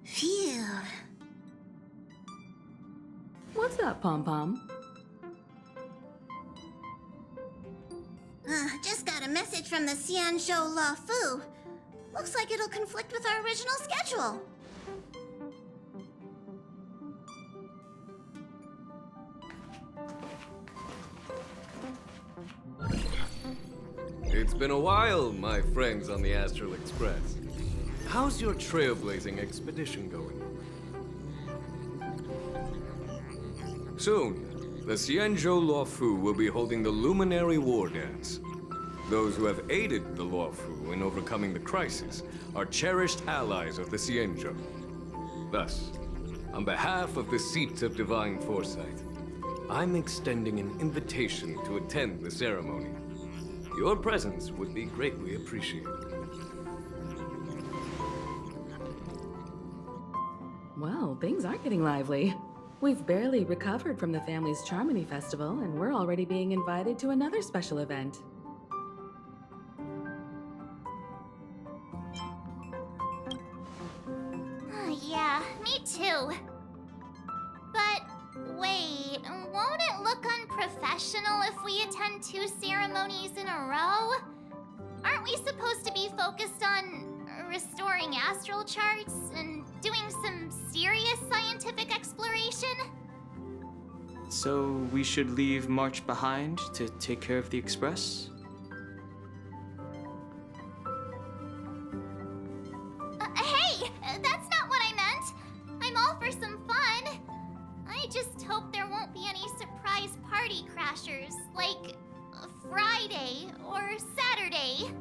Phew. What's up, Pom-Pom? Just got a message from the Xianzhou La Fu. Looks like it'll conflict with our original schedule. It's been a while, my friends on the Astral Express. How's your trailblazing expedition going? Soon, the Xianzhou Luofu will be holding the Luminary War Dance. Those who have aided the Luofu in overcoming the crisis are cherished allies of the Xianzhou. Thus, on behalf of the Seat of Divine Foresight, I'm extending an invitation to attend the ceremony. Your presence would be greatly appreciated. Well, things aren't getting lively. We've barely recovered from the family's Charmony Festival, and we're already being invited to another special event. Yeah, me too. But wait, won't it look unprofessional if we attend 2 ceremonies in a row? Aren't we supposed to be focused on restoring astral charts and doing some serious scientific exploration? So we should leave March behind to take care of the Express? Hey, that's not what I meant. I'm all for some fun. I just hope there won't be any surprise party crashers, like Friday or Saturday.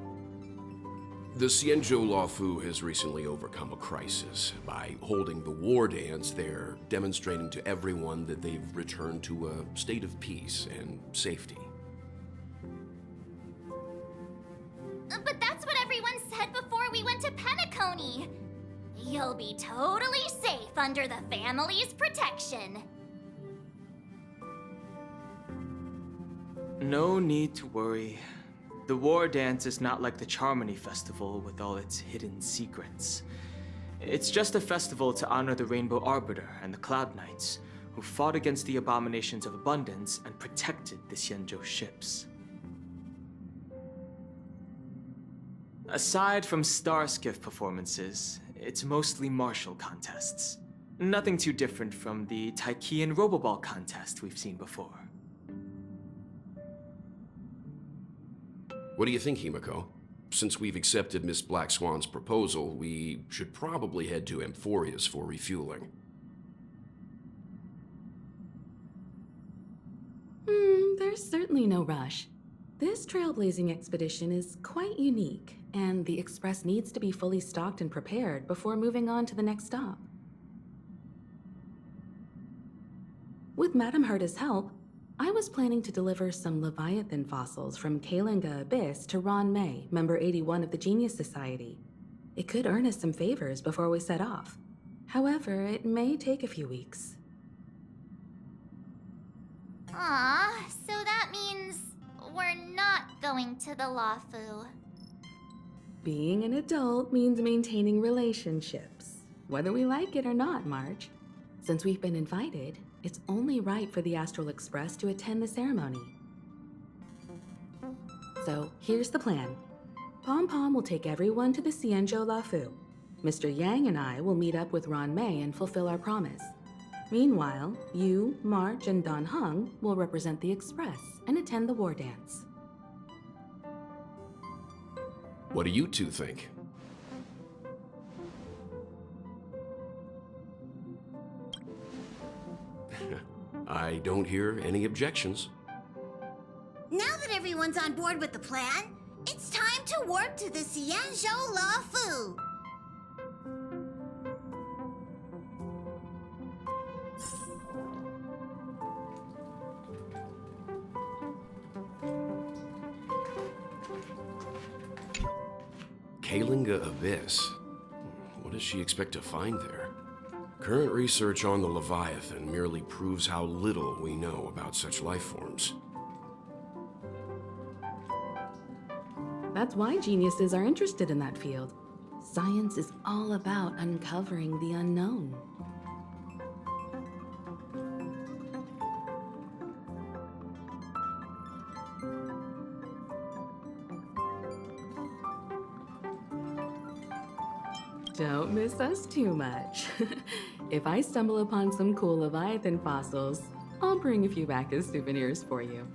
The Xianzhou Luofu has recently overcome a crisis. By holding the war dance, they're demonstrating to everyone that they've returned to a state of peace and safety. But that's what everyone said before we went to Penacony. You'll be totally safe under the family's protection. No need to worry. The War Dance is not like the Charmony Festival with all its hidden secrets. It's just a festival to honor the Rainbow Arbiter and the Cloud Knights, who fought against the abominations of abundance and protected the Xianzhou ships. Aside from star skiff performances, it's mostly martial contests. Nothing too different from the Taiki and Roboball contest we've seen before. What do you think, Himiko? Since we've accepted Miss Black Swan's proposal, we should probably head to Amphorius for refueling. There's certainly no rush. This trailblazing expedition is quite unique, and the Express needs to be fully stocked and prepared before moving on to the next stop. With Madame Herta's help, I was planning to deliver some Leviathan fossils from Kalinga Abyss to Ron May, member 81 of the Genius Society. It could earn us some favors before we set off. However, it may take a few weeks. Aw, so that means we're not going to the Luofu. Being an adult means maintaining relationships, whether we like it or not, Marge. Since we've been invited, it's only right for the Astral Express to attend the ceremony. So, here's the plan. Pom-Pom will take everyone to the Xianzhou Luofu. Mr. Yang and I will meet up with Ron May and fulfill our promise. Meanwhile, you, March, and Don Hung will represent the Express and attend the war dance. What do you two think? I don't hear any objections. Now that everyone's on board with the plan, it's time to warp to the Xianzhou Luofu. Kalinga Abyss. What does she expect to find there? Current research on the Leviathan merely proves how little we know about such life forms. That's why geniuses are interested in that field. Science is all about uncovering the unknown. Don't miss us too much. If I stumble upon some cool Leviathan fossils, I'll bring a few back as souvenirs for you.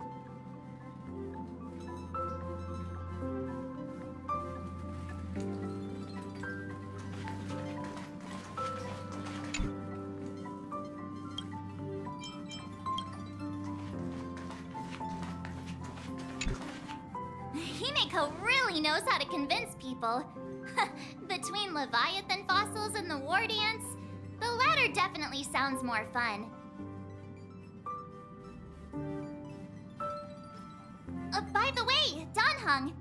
Himeko really knows how to convince people. Between Leviathan fossils and the war dance, the latter definitely sounds more fun. By the way, Danhung,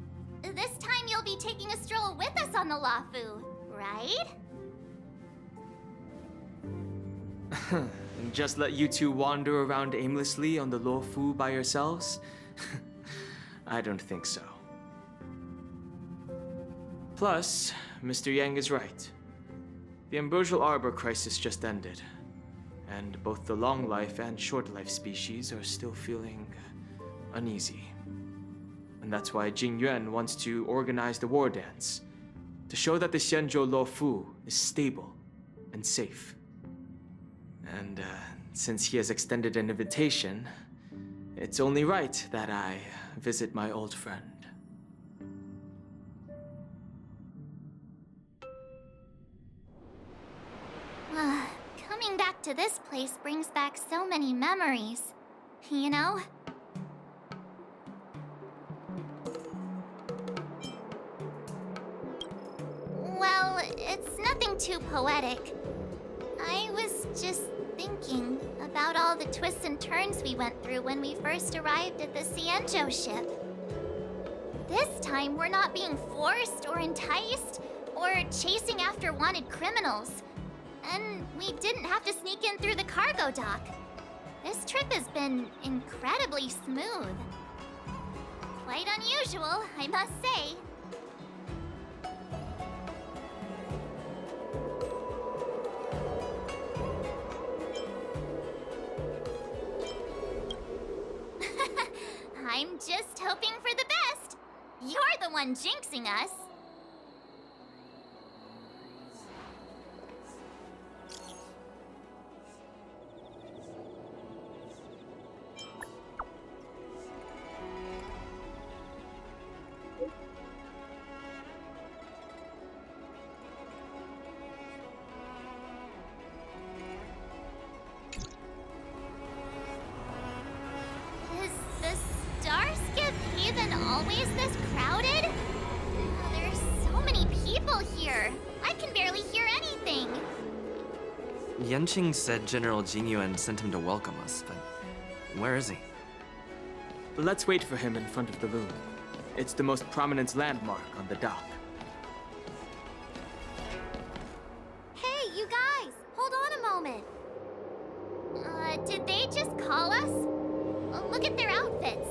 this time you'll be taking a stroll with us on the Lafu, right? And just let you two wander around aimlessly on the Luofu by yourselves? I don't think so. Plus, Mr. Yang is right. The ambrosial arbor crisis just ended, and both the long life and short life species are still feeling uneasy. And that's why Jing Yuan wants to organize the war dance, to show that the Xianzhou Luofu is stable and safe. And since he has extended an invitation, it's only right that I visit my old friend. Coming back to this place brings back so many memories, you know? Well, it's nothing too poetic. I was just thinking about all the twists and turns we went through when we first arrived at the Xianzhou ship. This time, we're not being forced or enticed or chasing after wanted criminals. And we didn't have to sneak in through the cargo dock. This trip has been incredibly smooth. Quite unusual, I must say. I'm just hoping for the best. You're the one jinxing us. Always this crowded? There's so many people here. I can barely hear anything. Yanqing said General Jing Yuan sent him to welcome us, but where is he? Let's wait for him in front of the loom. It's the most prominent landmark on the dock. Hey, you guys! Hold on a moment. Did they just call us? Look at their outfits.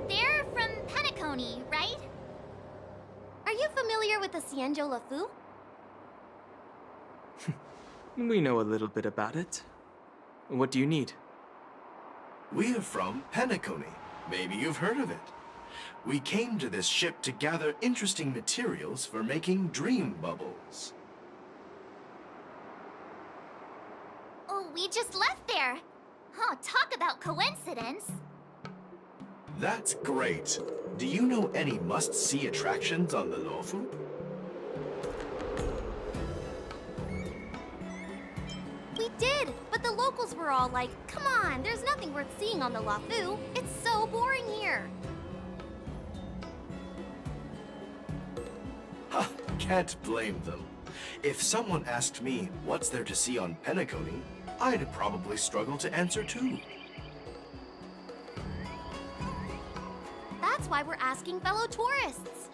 They're from Penacony, right? Are you familiar with the Xianzhou Luofu? We know a little bit about it. What do you need? We're from Penacony. Maybe you've heard of it. We came to this ship to gather interesting materials for making dream bubbles. Oh, we just left there. Oh, talk about coincidence. That's great. Do you know any must-see attractions on the Luofu? We did, but the locals were all like, come on, there's nothing worth seeing on the Luofu. It's so boring here. Ha! Can't blame them. If someone asked me what's there to see on Penacony, I'd probably struggle to answer too. That's why we're asking fellow tourists.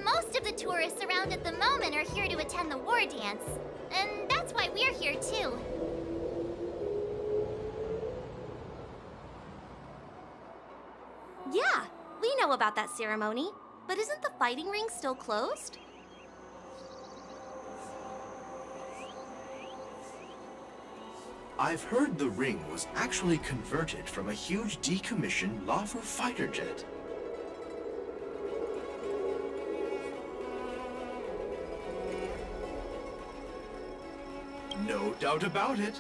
Most of the tourists around at the moment are here to attend the war dance. And that's why we're here too. Yeah, we know about that ceremony. But isn't the fighting ring still closed? I've heard the ring was actually converted from a huge decommissioned Lafu fighter jet. No doubt about it.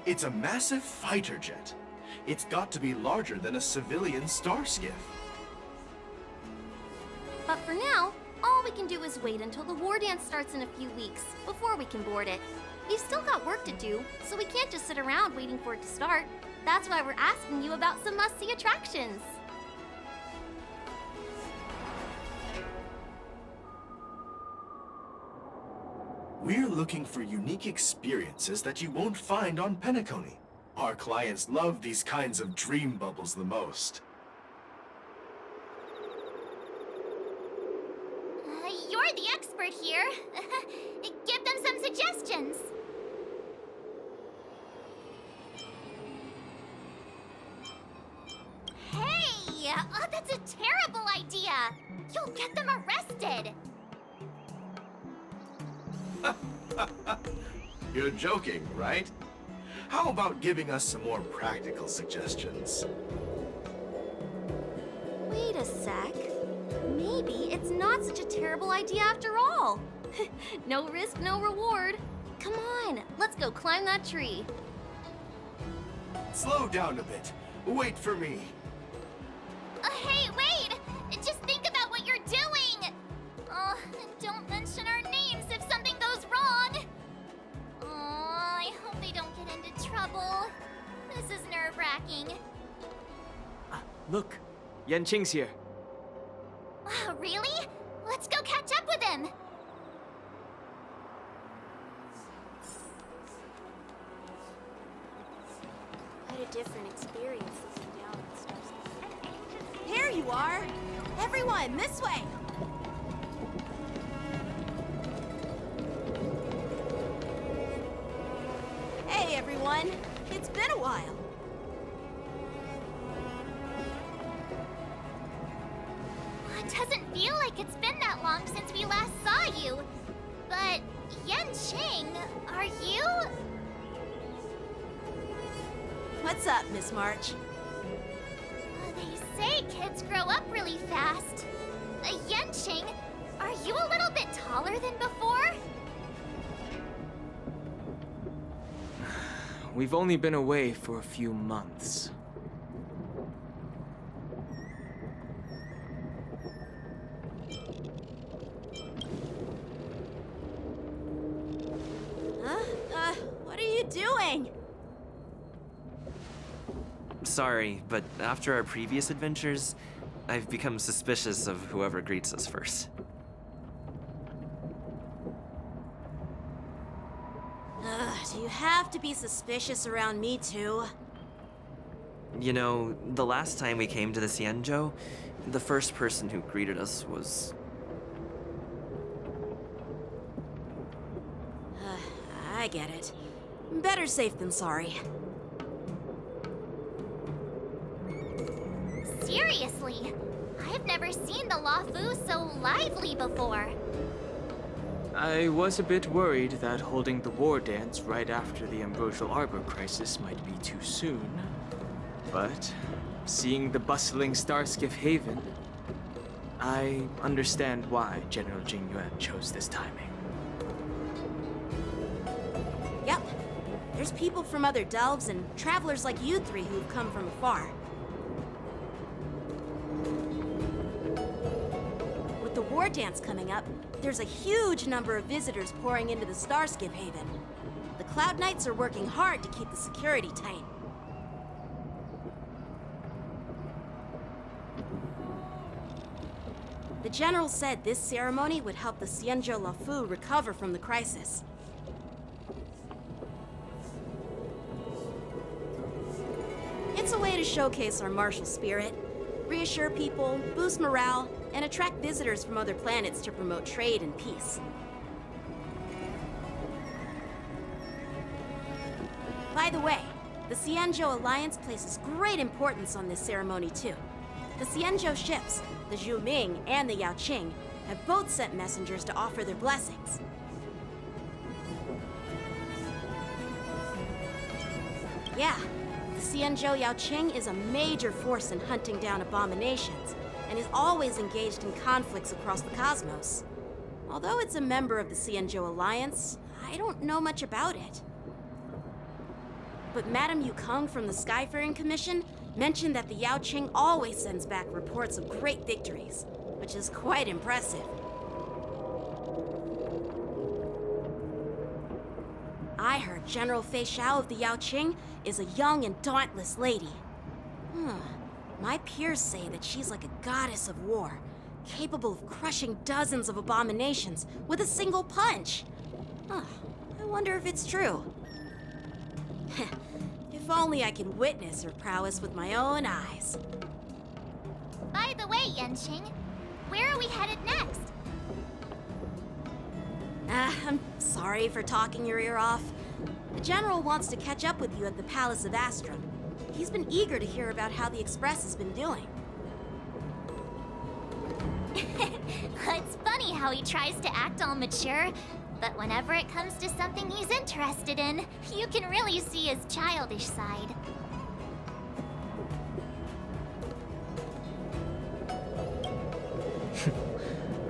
It's a massive fighter jet. It's got to be larger than a civilian star skiff. But for now, all we can do is wait until the war dance starts in a few weeks before we can board it. We've still got work to do, so we can't just sit around waiting for it to start. That's why we're asking you about some must-see attractions. We're looking for unique experiences that you won't find on Penacony. Our clients love these kinds of dream bubbles the most. You're the expert here. Give them some suggestions. Hey! That's a terrible idea. You'll get them arrested. You're joking, right? How about giving us some more practical suggestions? Wait a sec. Maybe it's not such a terrible idea after all. No risk, no reward. Come on, let's go climb that tree. Slow down a bit. Wait for me. Hey, wait! Just think about what you're doing! Don't mention our names if something goes wrong! I hope they don't get into trouble. This is nerve-wracking. Look, Yanqing's here. Really? Let's go catch up with him! Quite a different experience looking down on stars. Here you are! Everyone, this way! Hey everyone! It's been a while. It doesn't feel like it's been that long since we last saw you. But, Yanqing, are you? What's up, Miss March? They say kids grow up really fast. Yanqing, are you a little bit taller than before? We've only been away for a few months. What are you doing? Sorry, but after our previous adventures, I've become suspicious of whoever greets us first. Do you have to be suspicious around me too? You know, the last time we came to the Xianzhou, the first person who greeted us was... I get it. Better safe than sorry. Seriously, I've never seen the Lafu so lively before. I was a bit worried that holding the war dance right after the Ambrosial Arbor crisis might be too soon. But seeing the bustling Starskiff Haven, I understand why General Jing Yuan chose this timing. Yep. There's people from other delves and travelers like you three who've come from afar. With the war dance coming up, there's a huge number of visitors pouring into the Starskiff Haven. The Cloud Knights are working hard to keep the security tight. The General said this ceremony would help the Xianzhou Lafu recover from the crisis. It's a way to showcase our martial spirit, reassure people, boost morale, and attract visitors from other planets to promote trade and peace. By the way, the Xianzhou Alliance places great importance on this ceremony too. The Xianzhou ships, the Zhu Ming and the Yao Qing, have both sent messengers to offer their blessings. Yeah, the Xianzhou Yao Qing is a major force in hunting down abominations, and is always engaged in conflicts across the cosmos. Although it's a member of the Xianzhou Alliance, I don't know much about it. But Madame Yukong from the Skyfaring Commission mentioned that the Yao Qing always sends back reports of great victories, which is quite impressive. I heard General Fei Xiao of the Yao Qing is a young and dauntless lady. My peers say that she's like a goddess of war, capable of crushing dozens of abominations with a single punch. I wonder if it's true. If only I could witness her prowess with my own eyes. By the way, Yanqing, where are we headed next? I'm sorry for talking your ear off. The General wants to catch up with you at the Palace of Astrum. He's been eager to hear about how the Express has been doing. It's funny how he tries to act all mature, but whenever it comes to something he's interested in, you can really see his childish side.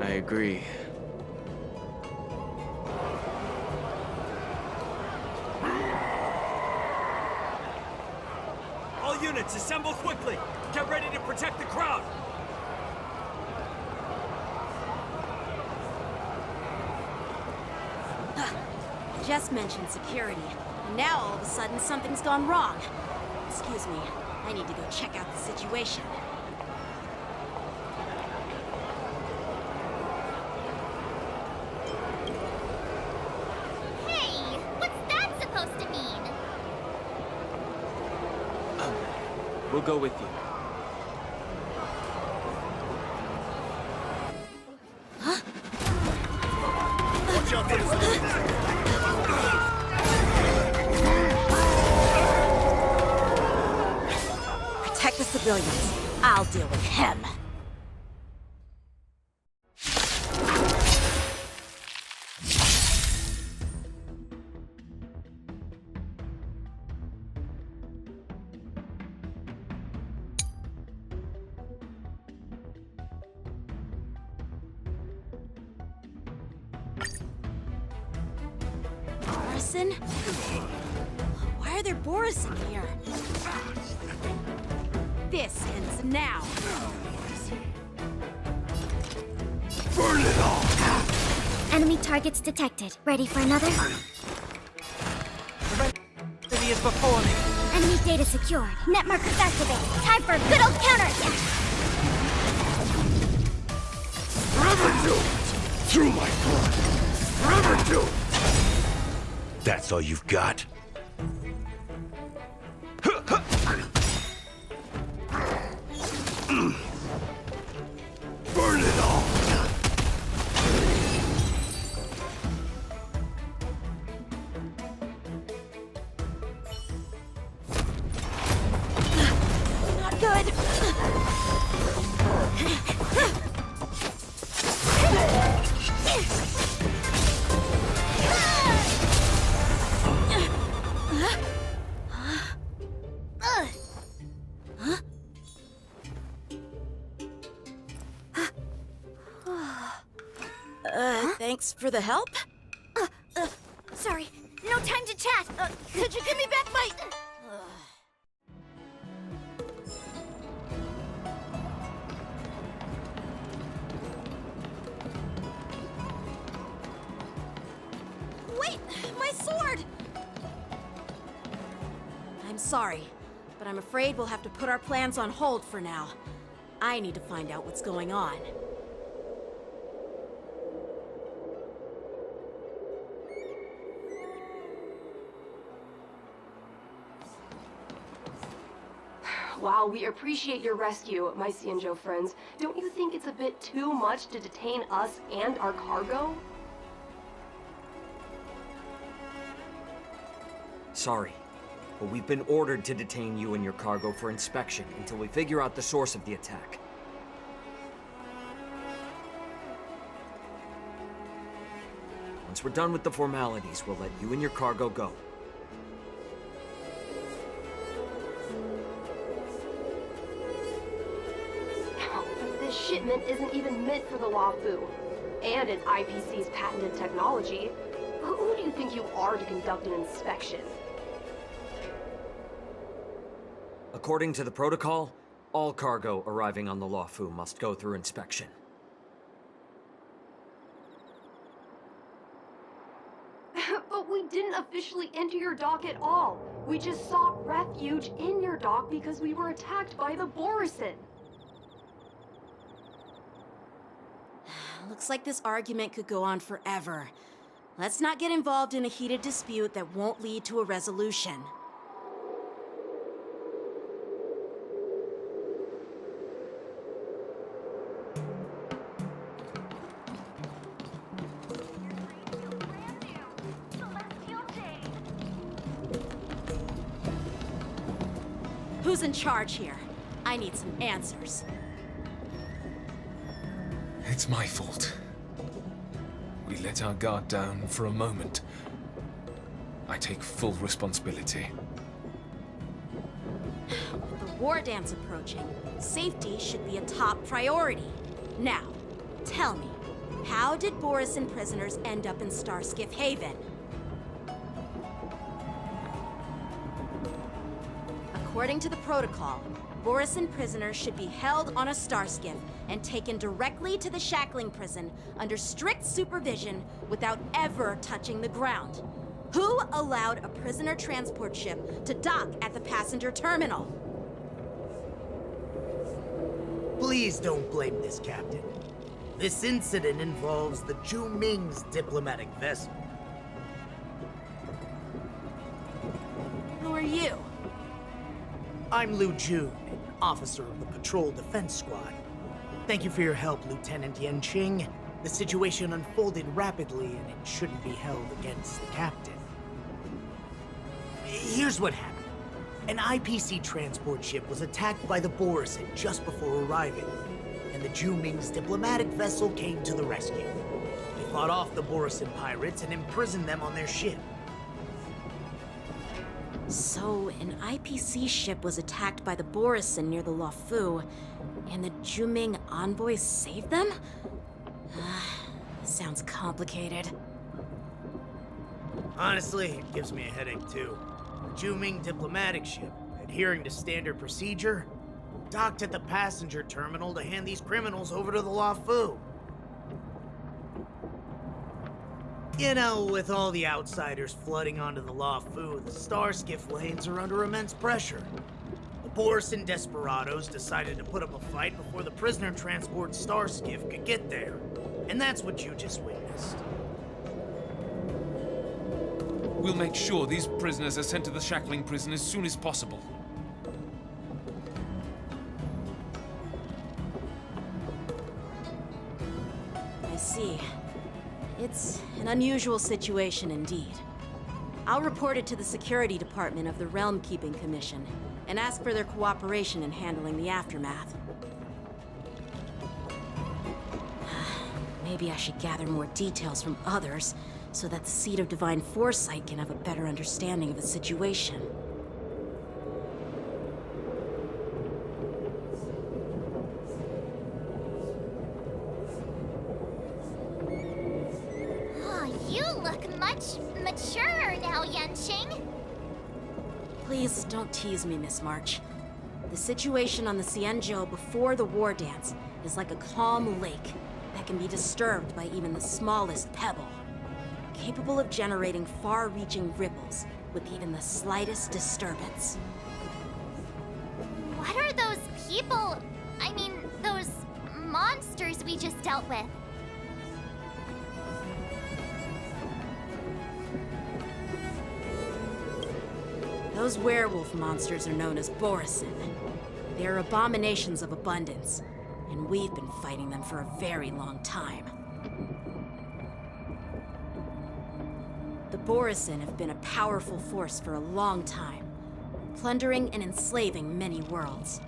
I agree. All units, assemble quickly! Get ready to protect the crowd! Just mentioned security, and now all of a sudden something's gone wrong. Excuse me, I need to go check out the situation. Hey, what's that supposed to mean? We'll go with you. Watch out for this! Protect the civilians. I'll deal with him. Borison? Why are there Borison here? This ends now. Burn it all! Enemy targets detected. Ready for another? City is before me. Enemy data secured. Net markers activated. Time for a good old counterattack. Forever doomed! Through my blood! Forever doomed! That's all you've got? Burn it all! Not good. Thanks for the help. Sorry, no time to chat. Could you give me back my... Wait, my sword! I'm sorry, but I'm afraid we'll have to put our plans on hold for now. I need to find out what's going on. While we appreciate your rescue, my Xianzhou friends, don't you think it's a bit too much to detain us and our cargo? Sorry. but we've been ordered to detain you and your cargo for inspection until we figure out the source of the attack. Once we're done with the formalities, we'll let you and your cargo go. But this shipment isn't even meant for the Luofu. And it's IPC's patented technology. Who do you think you are to conduct an inspection? According to the protocol, all cargo arriving on the Luofu must go through inspection. But we didn't officially enter your dock at all. We just sought refuge in your dock because we were attacked by the Borisin. Looks like this argument could go on forever. Let's not get involved in a heated dispute that won't lead to a resolution. Who's in charge here? I need some answers. It's my fault. We let our guard down for a moment. I take full responsibility. With the war dance approaching, safety should be a top priority. Now, tell me, how did Borisin prisoners end up in Starskiff Haven? According to the protocol, Borisin prisoners should be held on a starskiff and taken directly to the shackling prison under strict supervision without ever touching the ground. Who allowed a prisoner transport ship to dock at the passenger terminal? Please don't blame this, Captain. This incident involves the Zhu Ming's diplomatic vessel. Who are you? I'm Liu Jun, an officer of the Patrol Defense Squad. Thank you for your help, Lieutenant Yanqing. The situation unfolded rapidly, and it shouldn't be held against the captain. Here's what happened. An IPC transport ship was attacked by the Borisin just before arriving, and the Zhu Ming's diplomatic vessel came to the rescue. They fought off the Borisin pirates and imprisoned them on their ship. So, an IPC ship was attacked by the Borisin near the Luofu, and the Zhu Ming envoys saved them? Sounds complicated. Honestly, it gives me a headache too. The Zhu Ming diplomatic ship, adhering to standard procedure, docked at the passenger terminal to hand these criminals over to the Luofu. You know, with all the outsiders flooding onto the Luofu, the starskiff lanes are under immense pressure. The Borisin desperados decided to put up a fight before the prisoner transport starskiff could get there. And that's what you just witnessed. We'll make sure these prisoners are sent to the shackling prison as soon as possible. I see. It's an unusual situation indeed. I'll report it to the security department of the Realm Keeping Commission and ask for their cooperation in handling the aftermath. Maybe I should gather more details from others so that the Seat of Divine Foresight can have a better understanding of the situation. You look much maturer now, Yanqing. Please don't tease me, Miss March. The situation on the Xianzhou before the war dance is like a calm lake that can be disturbed by even the smallest pebble, capable of generating far-reaching ripples with even the slightest disturbance. What are those people? I mean, those monsters we just dealt with? Those werewolf monsters are known as Borisin. They are abominations of abundance, and we've been fighting them for a very long time. The Borisin have been a powerful force for a long time, plundering and enslaving many worlds.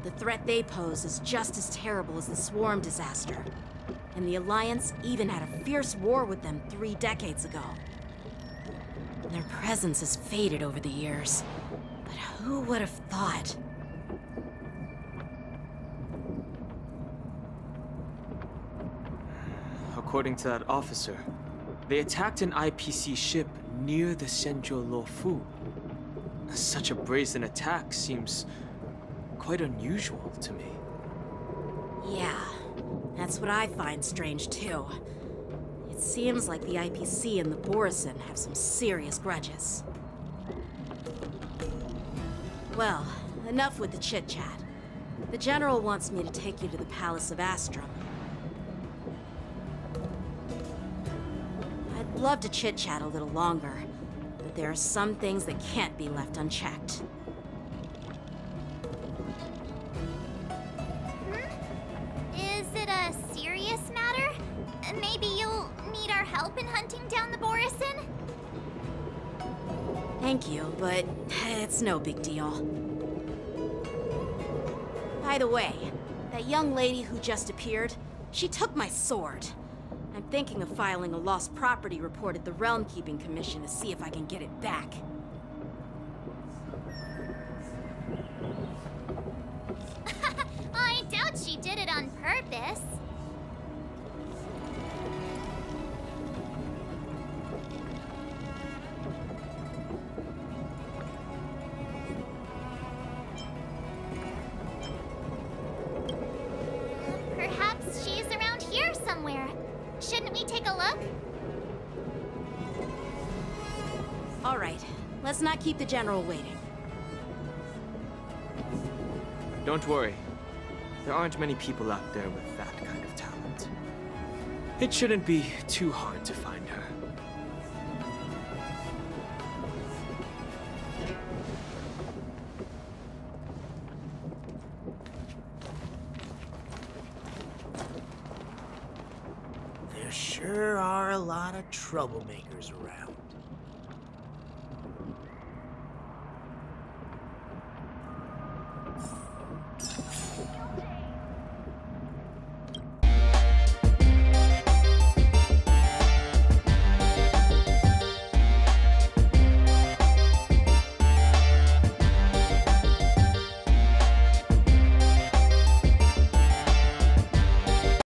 The threat they pose is just as terrible as the Swarm disaster. And the Alliance even had a fierce war with them 3 decades ago. Their presence has faded over the years. But who would have thought? According to that officer, they attacked an IPC ship near the Xianzhou Luofu. Such a brazen attack seems quite unusual to me. Yeah, that's what I find strange too. It seems like the IPC and the Borison have some serious grudges. Well, enough with the chit-chat. The General wants me to take you to the Palace of Astrum. I'd love to chit-chat a little longer, but there are some things that can't be left unchecked. Is it a serious matter? Maybe you'll need our help in hunting down the Borison? Thank you, but it's no big deal. By the way, that young lady who just appeared, she took my sword. I'm thinking of filing a lost property report at the Realm Keeping Commission to see if I can get it back. I doubt she did it on purpose. Perhaps she's around here somewhere. Shouldn't we take a look? All right, let's not keep the General waiting. Don't worry. There aren't many people out there with that kind of talent. It shouldn't be too hard to find her. There sure are a lot of troublemakers around.